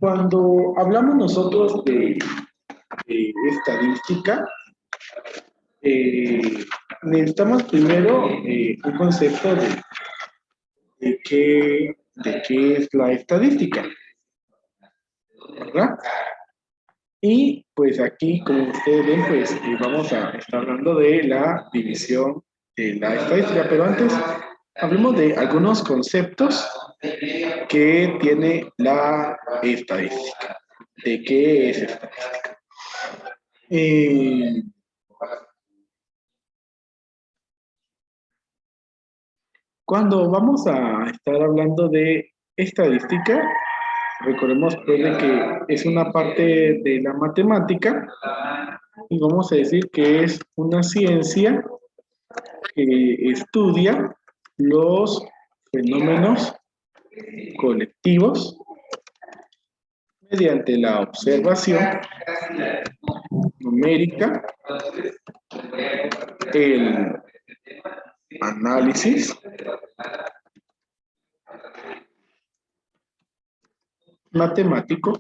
Cuando hablamos nosotros de estadística, necesitamos primero un concepto de qué es la estadística, ¿verdad? Y pues aquí, como ustedes ven, pues vamos a estar hablando de la división de la estadística, pero antes hablemos de algunos conceptos que tiene la estadística. ¿De qué es estadística? Cuando vamos a estar hablando de estadística, recordemos pues de que es una parte de la matemática y vamos a decir que es una ciencia que estudia los fenómenos colectivos mediante la observación numérica, el análisis matemático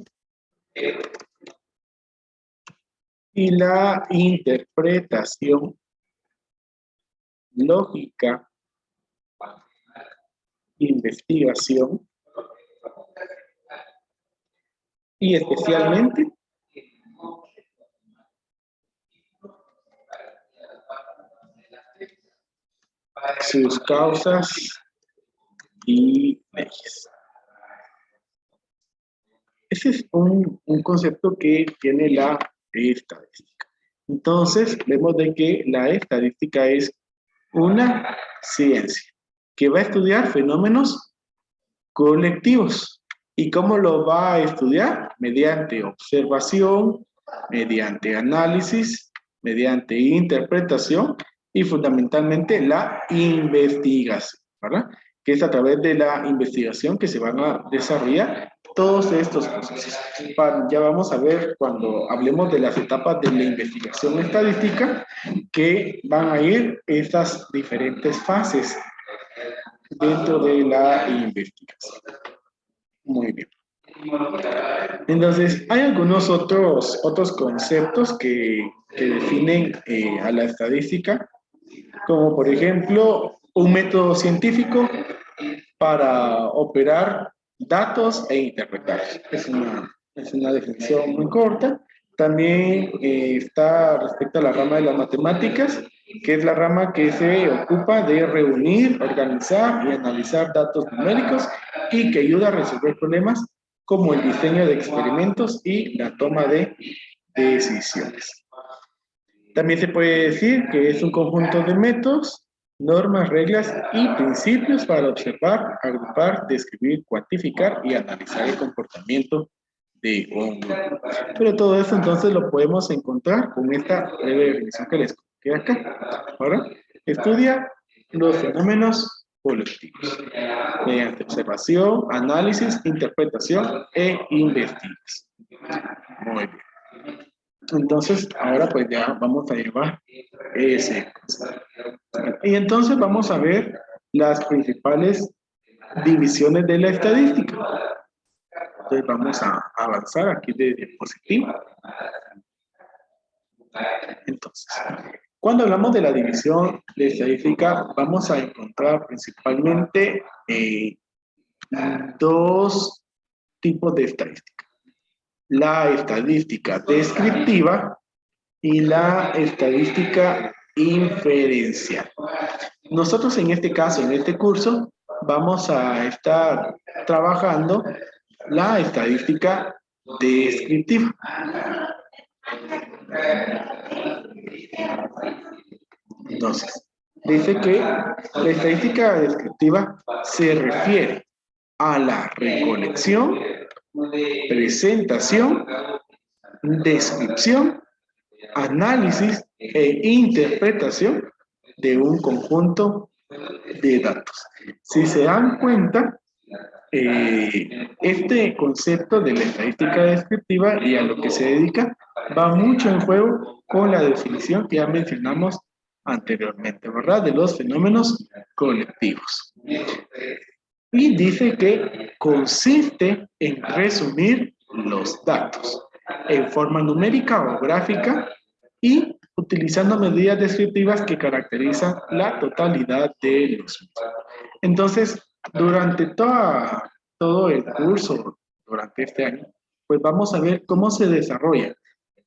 y la interpretación lógica, investigación y especialmente sus causas y leyes. Ese es un concepto que tiene la estadística. Entonces, vemos de que la estadística es una ciencia que va a estudiar fenómenos colectivos. ¿Y cómo lo va a estudiar? Mediante observación, mediante análisis, mediante interpretación y fundamentalmente la investigación, ¿verdad? Que es a través de la investigación que se van a desarrollar todos estos procesos. Ya vamos a ver cuando hablemos de las etapas de la investigación estadística que van a ir estas diferentes fases dentro de la investigación. Muy bien. Entonces, hay algunos otros conceptos que definen a la estadística, como por ejemplo, un método científico para operar datos e interpretarlos. Es una definición muy corta. También está respecto a la rama de las matemáticas, que es la rama que se ocupa de reunir, organizar y analizar datos numéricos y que ayuda a resolver problemas como el diseño de experimentos y la toma de decisiones. También se puede decir que es un conjunto de métodos, normas, reglas y principios para observar, agrupar, describir, cuantificar y analizar el comportamiento de un grupo. Pero todo eso entonces lo podemos encontrar con esta breve definición que les coloqué acá. Ahora, estudia los fenómenos colectivos mediante observación, análisis, interpretación e investigación. Muy bien. Entonces, ahora pues ya vamos a llevar ese concepto. Y entonces vamos a ver las principales divisiones de la estadística. Entonces vamos a avanzar aquí de diapositiva. Entonces, cuando hablamos de la división de estadística, vamos a encontrar principalmente dos tipos de estadística. La estadística descriptiva y la estadística inferencial. Nosotros en este caso, en este curso, vamos a estar trabajando la estadística descriptiva. Entonces, dice que la estadística descriptiva se refiere a la recolección, presentación, descripción, análisis e interpretación de un conjunto de datos. Si se dan cuenta, este concepto de la estadística descriptiva y a lo que se dedica va mucho en juego con la definición que ya mencionamos anteriormente, ¿verdad? De los fenómenos colectivos. Y dice que consiste en resumir los datos en forma numérica o gráfica y utilizando medidas descriptivas que caracterizan la totalidad de los mismos. Entonces, durante todo el curso, durante este año, pues vamos a ver cómo se desarrolla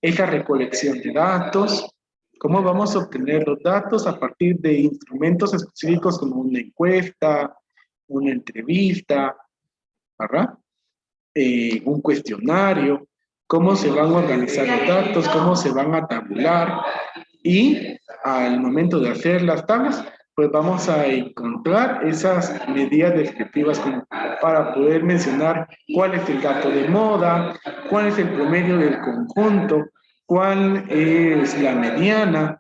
esa recolección de datos, cómo vamos a obtener los datos a partir de instrumentos específicos como una encuesta, una entrevista, ¿verdad? Un cuestionario, cómo se van a organizar los datos, cómo se van a tabular y al momento de hacer las tablas, pues vamos a encontrar esas medidas descriptivas como para poder mencionar cuál es el dato de moda, cuál es el promedio del conjunto, cuál es la mediana,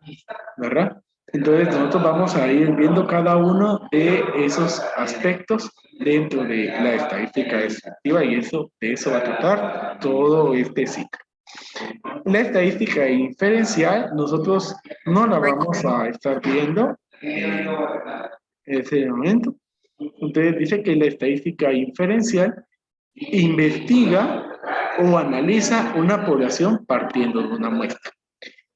¿verdad? Entonces nosotros vamos a ir viendo cada uno de esos aspectos dentro de la estadística descriptiva y de eso va a tratar todo este ciclo. La estadística inferencial nosotros no la vamos a estar viendo en ese momento. Entonces dice que la estadística inferencial investiga o analiza una población partiendo de una muestra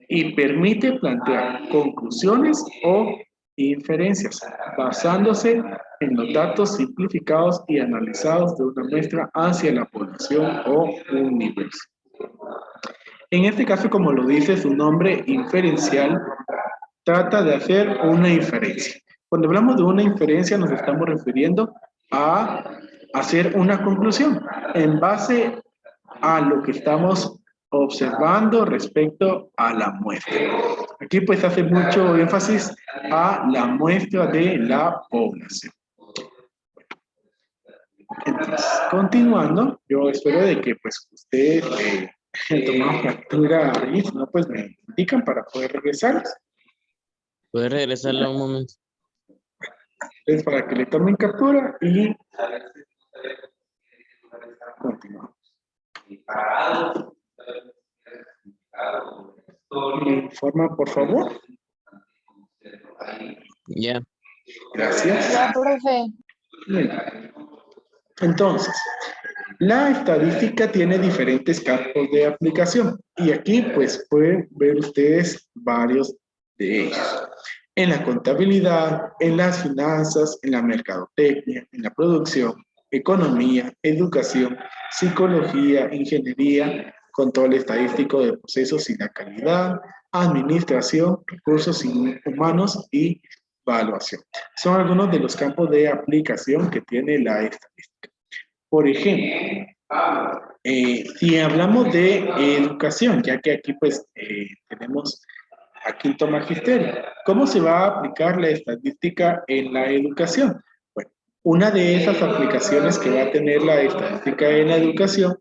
y permite plantear conclusiones o inferencias basándose en los datos simplificados y analizados de una muestra hacia la población o universo. En este caso, como lo dice su nombre, inferencial, trata de hacer una inferencia. Cuando hablamos de una inferencia nos estamos refiriendo a hacer una conclusión en base a lo que estamos observando respecto a la muestra. Aquí pues hace mucho énfasis a la muestra de la población. Entonces, continuando, yo espero de que pues ustedes toman captura ahí, si no pues me indican para poder regresar. ¿Puedes regresarla un momento? Entonces, para que le tomen captura y continuamos. ¿Me informa, por favor? Ya. Gracias. Ya, profe. Bien. Entonces, la estadística tiene diferentes campos de aplicación y aquí pues pueden ver ustedes varios de ellos. En la contabilidad, en las finanzas, en la mercadotecnia, en la producción, economía, educación, psicología, ingeniería, control estadístico de procesos y la calidad, administración, recursos humanos y evaluación. Son algunos de los campos de aplicación que tiene la estadística. Por ejemplo, si hablamos de educación, ya que aquí pues tenemos a quinto magisterio, ¿cómo se va a aplicar la estadística en la educación? Bueno, una de esas aplicaciones que va a tener la estadística en la educación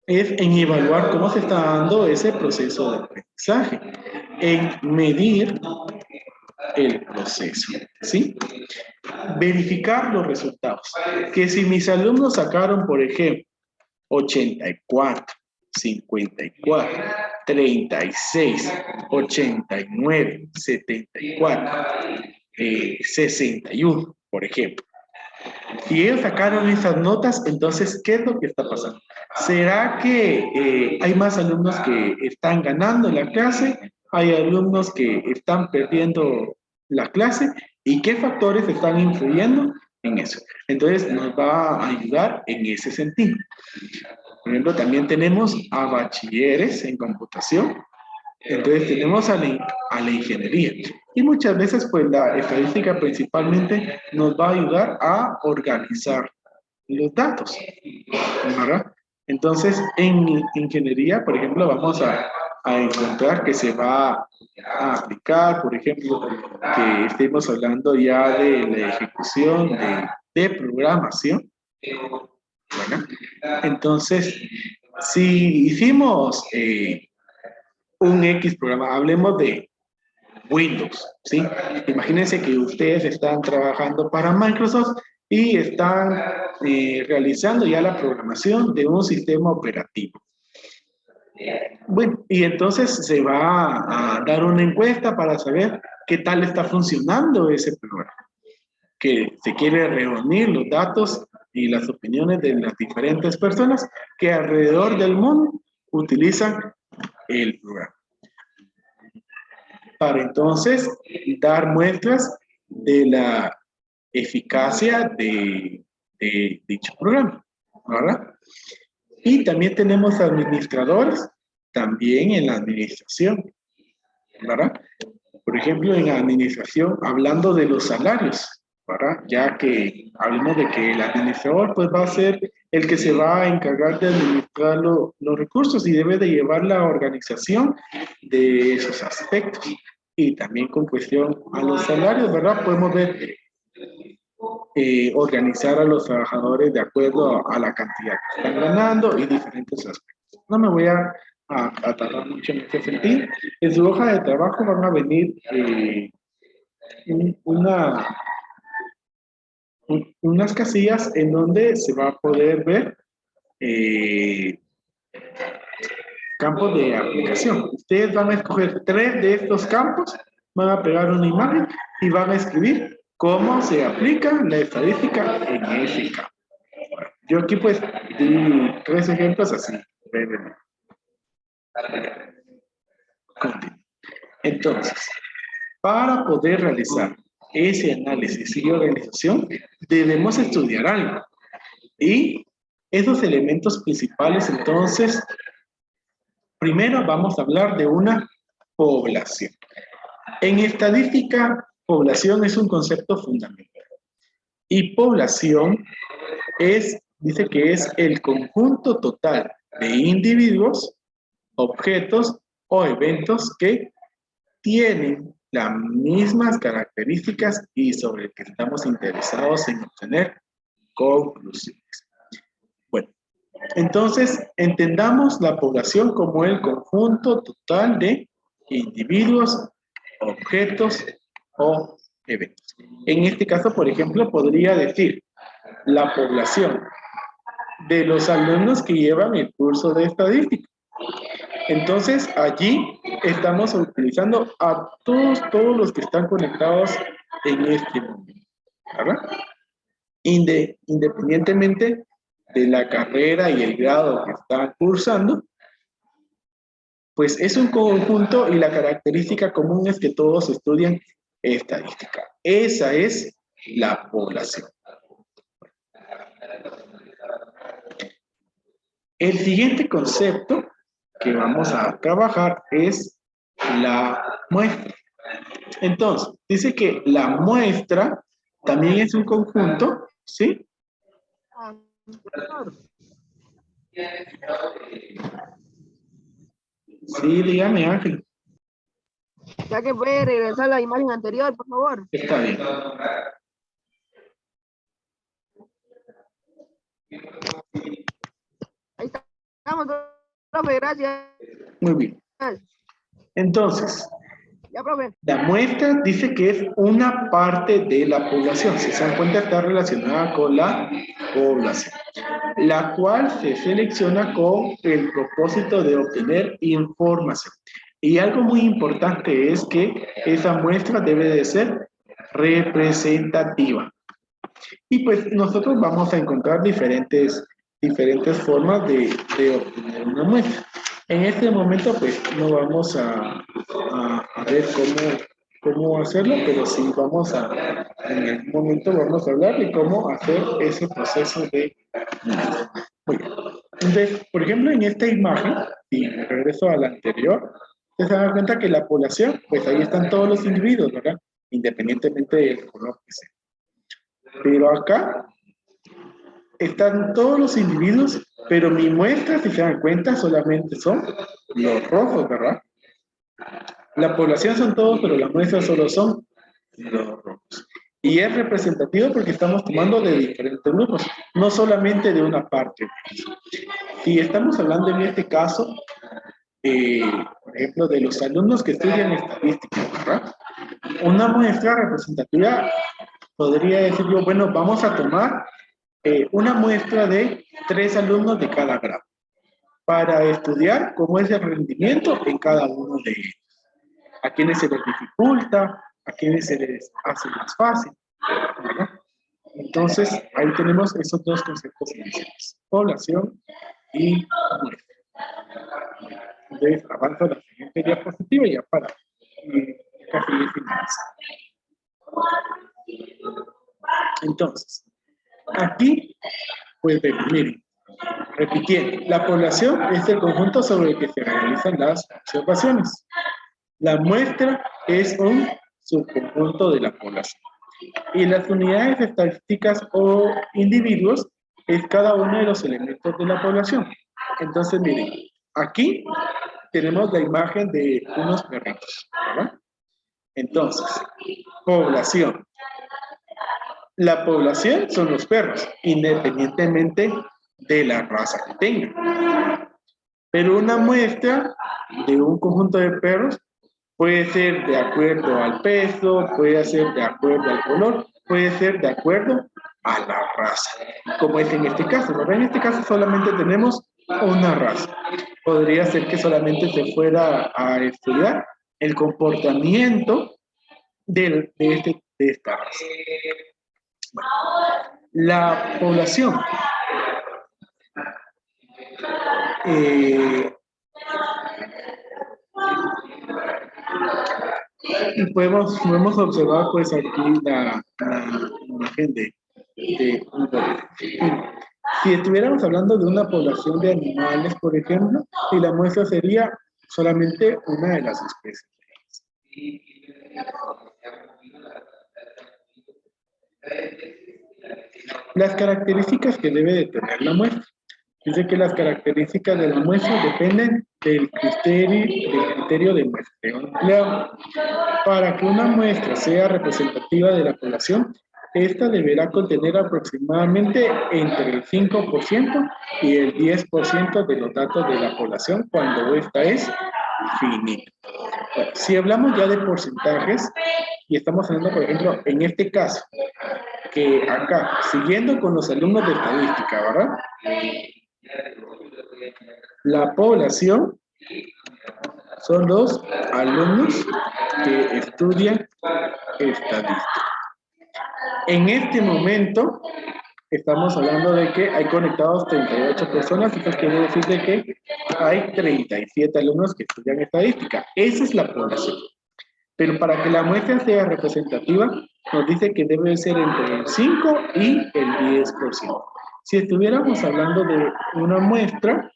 es en evaluar cómo se está dando ese proceso de aprendizaje, en medir el proceso, ¿sí? Verificar los resultados. Que si mis alumnos sacaron, por ejemplo, 84, 54, 36, 89, 74, 61, por ejemplo. Si ellos sacaron esas notas, entonces, ¿qué es lo que está pasando? ¿Será que hay más alumnos que están ganando la clase? ¿Hay alumnos que están perdiendo la clase? ¿Y qué factores están influyendo en eso? Entonces, nos va a ayudar en ese sentido. Por ejemplo, también tenemos a bachilleres en computación. Entonces tenemos a la ingeniería. Y muchas veces pues la estadística principalmente nos va a ayudar a organizar los datos, ¿verdad? Entonces en ingeniería, por ejemplo, vamos a encontrar que se va a aplicar, por ejemplo, que estemos hablando ya de la ejecución de programación. Bueno, entonces, si hicimos un X programa, hablemos de Windows, ¿sí? Imagínense que ustedes están trabajando para Microsoft y están realizando ya la programación de un sistema operativo. Bueno, y entonces se va a dar una encuesta para saber qué tal está funcionando ese programa. Que se quiere reunir los datos y las opiniones de las diferentes personas que alrededor del mundo utilizan el programa. Para entonces dar muestras de la eficacia de dicho programa, ¿verdad? Y también tenemos administradores, también en la administración, ¿verdad? Por ejemplo, en la administración, hablando de los salarios, ¿verdad? Ya que hablamos de que el administrador pues va a ser el que se va a encargar de administrar los recursos y debe de llevar la organización de esos aspectos. Y también con cuestión a los salarios, ¿verdad? Podemos ver organizar a los trabajadores de acuerdo a la cantidad que están ganando y diferentes aspectos. No me voy a tardar mucho en este sentido. En su hoja de trabajo van a venir unas casillas en donde se va a poder ver campos de aplicación. Ustedes van a escoger 3 de estos campos, van a pegar una imagen y van a escribir cómo se aplica la estadística en ese campo. Yo aquí pues di 3 ejemplos así, brevemente. Entonces, para poder realizar ese análisis y organización, debemos estudiar algo. Y esos elementos principales, entonces, primero vamos a hablar de una población. En estadística, población es un concepto fundamental. Y población dice que es el conjunto total de individuos, objetos o eventos que tienen las mismas características y sobre el que estamos interesados en obtener conclusiones. Bueno, entonces entendamos la población como el conjunto total de individuos, objetos o eventos. En este caso, por ejemplo, podría decir la población de los alumnos que llevan el curso de estadística. Entonces, allí estamos utilizando a todos los que están conectados en este momento, ¿verdad? Independientemente de la carrera y el grado que están cursando, pues es un conjunto y la característica común es que todos estudian estadística. Esa es la población. El siguiente concepto que vamos a trabajar es la muestra. Entonces, dice que la muestra también es un conjunto, ¿sí? Sí, dígame, Ángel. Ya que puede regresar a la imagen anterior, por favor. Está bien. Ahí estamos, profe, gracias. Muy bien. Entonces, Ya, profe. la muestra dice que es una parte de la población. Si se dan cuenta, está relacionada con la población, la cual se selecciona con el propósito de obtener información. Y algo muy importante es que esa muestra debe de ser representativa. Y pues nosotros vamos a encontrar diferentes formas de obtener una muestra. En este momento pues no vamos a ver cómo hacerlo, pero sí en algún momento vamos a hablar de cómo hacer ese proceso de muestra. Muy bien. Entonces, por ejemplo, en esta imagen, y me regreso a la anterior, se dan cuenta que la población, pues ahí están todos los individuos, ¿verdad? Independientemente del color que sea. Pero acá están todos los individuos, pero mi muestra, si se dan cuenta, solamente son los rojos, ¿verdad? La población son todos, pero la muestra solo son los rojos. Y es representativo porque estamos tomando de diferentes grupos, no solamente de una parte. Si estamos hablando en este caso, por ejemplo, de los alumnos que estudian estadística, ¿verdad? Una muestra representativa podría decir yo, bueno, vamos a tomar una muestra de 3 alumnos de cada grado para estudiar cómo es el rendimiento en cada uno de ellos. A quienes se les dificulta, a quienes se les hace más fácil, ¿verdad? Entonces, ahí tenemos esos dos conceptos iniciales, población y muestra. Entonces, avanzo a la siguiente diapositiva ya para casi finalizar. Entonces, aquí, pues miren, repitiendo, la población es el conjunto sobre el que se realizan las observaciones. La muestra es un subconjunto de la población. Y las unidades estadísticas o individuos es cada uno de los elementos de la población. Entonces, miren, aquí tenemos la imagen de unos perritos, ¿verdad? Entonces, población. La población son los perros, independientemente de la raza que tengan. Pero una muestra de un conjunto de perros puede ser de acuerdo al peso, puede ser de acuerdo al color, puede ser de acuerdo a la raza, como es en este caso, ¿verdad? En este caso solamente tenemos una raza. Podría ser que solamente se fuera a estudiar el comportamiento de esta raza. Bueno, la población y podemos observar pues aquí la imagen de un gorila. Si estuviéramos hablando de una población de animales, por ejemplo, y la muestra sería solamente una de las especies. Las características que debe de tener la muestra. Dice que las características de la muestra dependen del criterio de muestreo empleado. Para que una muestra sea representativa de la población, esta deberá contener aproximadamente entre el 5% y el 10% de los datos de la población cuando esta es finita. Bueno, si hablamos ya de porcentajes, y estamos hablando, por ejemplo, en este caso, que acá, siguiendo con los alumnos de estadística, ¿verdad? La población son los alumnos que estudian estadística. En este momento estamos hablando de que hay conectados 38 personas, esto quiere decir de que hay 37 alumnos que estudian estadística. Esa es la población. Pero para que la muestra sea representativa, nos dice que debe ser entre el 5 y el 10%. Si estuviéramos hablando de una muestra,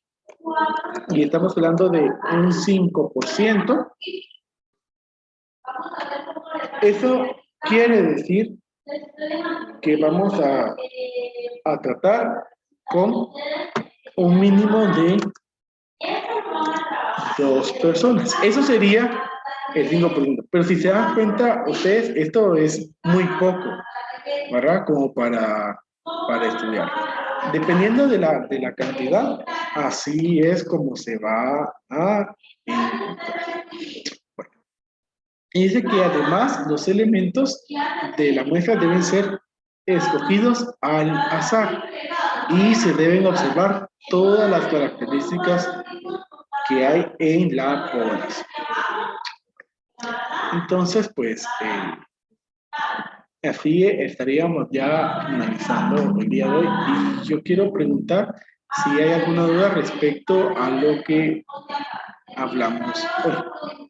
y estamos hablando de un 5%, eso quiere decir que vamos a tratar con un mínimo de 2 personas. Eso sería el 5%. Pero si se dan cuenta ustedes, esto es muy poco, ¿verdad? Como para estudiar. Dependiendo de la cantidad, así es como se va a encontrar. Bueno. Y dice que además los elementos de la muestra deben ser escogidos al azar y se deben observar todas las características que hay en la población. Entonces, pues, así estaríamos ya finalizando el día de hoy. Y yo quiero preguntar si hay alguna duda respecto a lo que hablamos hoy.